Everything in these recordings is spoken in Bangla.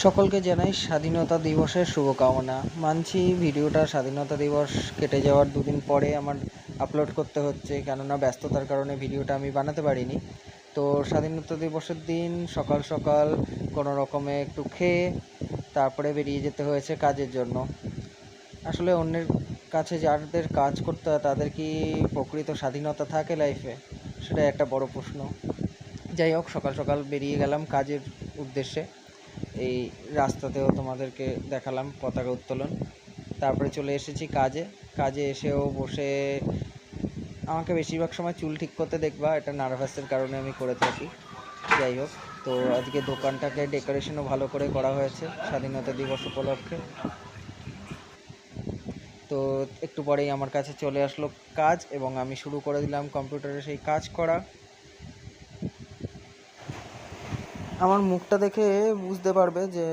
সকলকে জানাই স্বাধীনতা দিবসের শুভকামনা। মানছি ভিডিওটা স্বাধীনতা দিবস কেটে যাওয়ার দুদিন পরে আমার আপলোড করতে হচ্ছে, কেননা ব্যস্ততার কারণে ভিডিওটা আমি বানাতে পারিনি। তো স্বাধীনতা দিবসের দিন সকাল সকাল কোনো রকমে একটু খেয়ে তারপরে বেরিয়ে যেতে হয়েছে কাজের জন্য। আসলে অন্যের কাছে যাদের কাজ করতে হয় তাদের কি প্রকৃত স্বাধীনতা থাকে লাইফে, সেটা একটা বড় প্রশ্ন। যাই হোক, সকাল সকাল বেরিয়ে গেলাম কাজের উদ্দেশ্যে। এই রাস্তাতেও তোমাদেরকে দেখালাম পতাকা উত্তোলন। তারপরে চলে এসেছি কাজে এসেও বসে আমাকে বেশিরভাগ সময় চুল ঠিক করতে দেখবা, এটা নার্ভাসের কারণে আমি করে থাকি। যাই হোক, তো আজকে দোকানটাকে ডেকোরেশনও ভালো করে করা হয়েছে স্বাধীনতা দিবস উপলক্ষে। তো একটু পরেই আমার কাছে চলে আসলো কাজ এবং আমি শুরু করে দিলাম কম্পিউটারে সেই কাজ করা। আমার মুখটা দেখে বুঝতে পারবে যে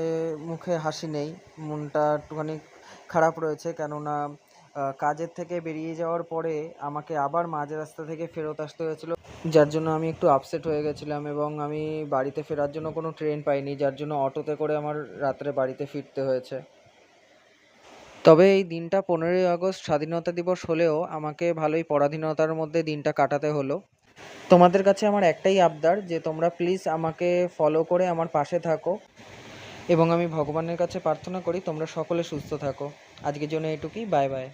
মুখে হাসি নেই, মনটা একটুখানি খারাপ রয়েছে, কেননা কাজের থেকে বেরিয়ে যাওয়ার পরে আমাকে আবার মাঝ রাস্তা থেকে ফেরত আসতে হয়েছিল, যার জন্য আমি একটু আপসেট হয়ে গেছিলাম এবং আমি বাড়িতে ফেরার জন্য কোনো ট্রেন পাইনি, যার জন্য অটোতে করে আমার রাত্রে বাড়িতে ফিরতে হয়েছে। তবে এই দিনটা 15ই আগস্ট স্বাধীনতা দিবস হলেও আমাকে ভালোই পরাধীনতার মধ্যে দিনটা কাটাতে হলো। তোমাদের কাছে আমার একটাই আবদার যে তোমরা প্লিজ আমাকে ফলো করে আমার পাশে থাকো এবং আমি ভগবানের কাছে প্রার্থনা করি তোমরা সকলে সুস্থ থাকো। আজকের জন্য এটুকুই। Bye bye.